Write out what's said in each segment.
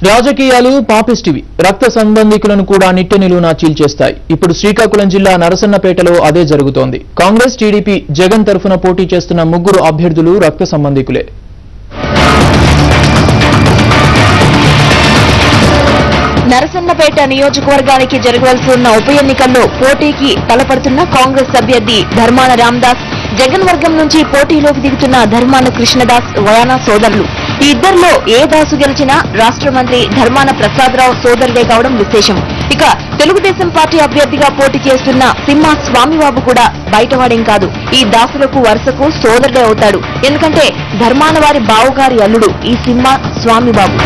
రాజకీయాలు పాపిస్టివి రక్త సంబంధికులను కూడా నిట్టెనిలువునా చీల్చేస్తాయి. ఇప్పుడు శ్రీకాకుళం జిల్లా నరసన్నపేటలో అదే జరుగుతోంది. కాంగ్రెస్ టీడీపీ జగన్ తరఫున పోటీ చేస్తున్న ముగ్గురు అభ్యర్థులు రక్త సంబంధికులే. నరసన్నపేట నియోజకవర్గానికి జరగవలసి ఉన్న ఉప ఎన్నికల్లో పోటీకి తలపడుతున్న కాంగ్రెస్ అభ్యర్థి ధర్మాన రామదాస్, జగన్ వర్గం నుంచి పోటీలోకి దిగుతున్న ధర్మాన కృష్ణదాస్ వయానా సోదరులు. ఈ ఇద్దరిలో ఏ దాసు గెలిచినా రాష్ట్ర మంత్రి ధర్మాన ప్రసాదరావు సోదరుడే కావడం విశేషం. ఇక తెలుగుదేశం పార్టీ అభ్యర్థిగా పోటీ చేస్తున్న సింహ స్వామిబాబు కూడా బయటవాడేం కాదు. ఈ దాసులకు వరుసకు సోదరుడే అవుతాడు. ఎందుకంటే ధర్మాన వారి బావుగారి అల్లుడు ఈ సింహ స్వామిబాబు.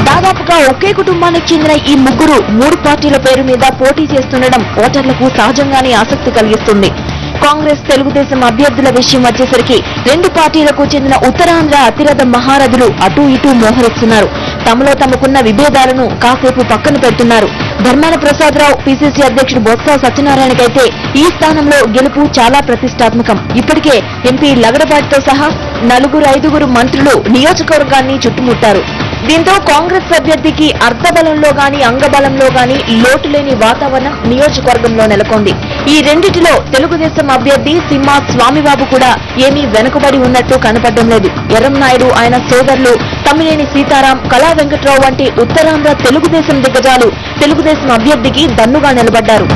దాదాపుగా ఒకే కుటుంబానికి చెందిన ఈ ముగ్గురు మూడు పార్టీల పేరు మీద పోటీ చేస్తుండడం ఓటర్లకు సహజంగానే ఆసక్తి కలిగిస్తుంది. కాంగ్రెస్ తెలుగుదేశం అభ్యర్థుల విషయం వచ్చేసరికి రెండు పార్టీలకు చెందిన ఉత్తరాంధ్ర అతిరథ మహారథులు అటూ ఇటూ మోహరిస్తున్నారు. తమలో తమకున్న విభేదాలను కాసేపు పక్కన పెడుతున్నారు. ధర్మాన ప్రసాదరావు పిసిసి అధ్యక్షుడు బొత్స సత్యనారాయణకైతే ఈ స్థానంలో గెలుపు చాలా ప్రతిష్టాత్మకం. ఇప్పటికే ఎంపీ లగడపాటితో సహా 4-5 మంత్రులు నియోజకవర్గాన్ని చుట్టుముట్టారు. దీంతో కాంగ్రెస్ అభ్యర్థికి అర్ధబలంలో గాని అంగబలంలో గాని లోటు లేని వాతావరణం నియోజకవర్గంలో నెలకొంది. ఈ రెండిటిలో తెలుగుదేశం అభ్యర్థి సింహ స్వామిబాబు కూడా ఏమీ వెనుకబడి ఉన్నట్టు కనపడడం లేదు. ఎర్రంనాయుడు, ఆయన సోదరులు తమ్మినేని సీతారాం, కళా వెంకట్రావు వంటి ఉత్తరాంధ్ర తెలుగుదేశం దిగ్గజాలు తెలుగుదేశం అభ్యర్థికి దన్నుగా నిలబడ్డారు.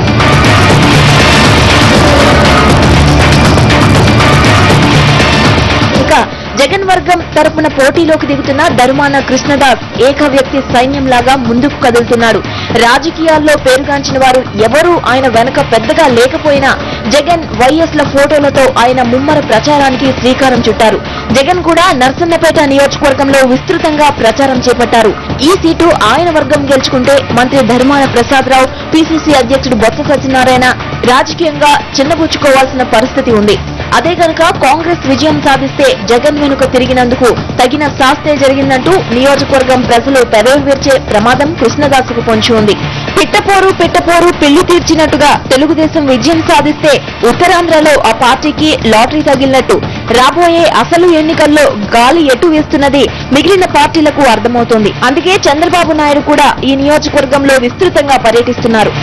జగన్ వర్గం తరపున పోటీలోకి దిగుతున్న ధర్మాన కృష్ణదాస్ ఏక వ్యక్తి సైన్యంలాగా ముందుకు కదులుతున్నాడు. రాజకీయాల్లో పేరుగాంచిన వారు ఎవరూ ఆయన వెనక పెద్దగా లేకపోయినా జగన్, వైఎస్ల ఫోటోలతో ఆయన ముమ్మర ప్రచారానికి శ్రీకారం చుట్టారు. జగన్ కూడా నరసన్నపేట నియోజకవర్గంలో విస్తృతంగా ప్రచారం చేపట్టారు. ఈ సీటు ఆయన వర్గం గెలుచుకుంటే మంత్రి ధర్మాన ప్రసాదరావు, పిసిసి అధ్యక్షుడు బొత్స సత్యనారాయణ రాజకీయంగా చిన్నబుచ్చుకోవాల్సిన పరిస్థితి ఉంది. అదే కనుక కాంగ్రెస్ విజయం సాధిస్తే జగన్ వెనుక తిరిగినందుకు తగిన శాస్తే జరిగిందంటూ నియోజకవర్గం ప్రజలు పెదవులు విరిచే ప్రమాదం కృష్ణదాసుకు పొంచి ఉంది. పిట్టపోరు పెళ్లి తీర్చినట్టుగా తెలుగుదేశం విజయం సాధిస్తే ఉత్తరాంధ్రలో ఆ పార్టీకి లాటరీ తగిలినట్టు. రాబోయే అసలు ఎన్నికల్లో గాలి ఎటు వేస్తున్నది మిగిలిన పార్టీలకు అర్థమవుతోంది. అందుకే చంద్రబాబు నాయుడు కూడా ఈ నియోజకవర్గంలో విస్తృతంగా పర్యటిస్తున్నారు.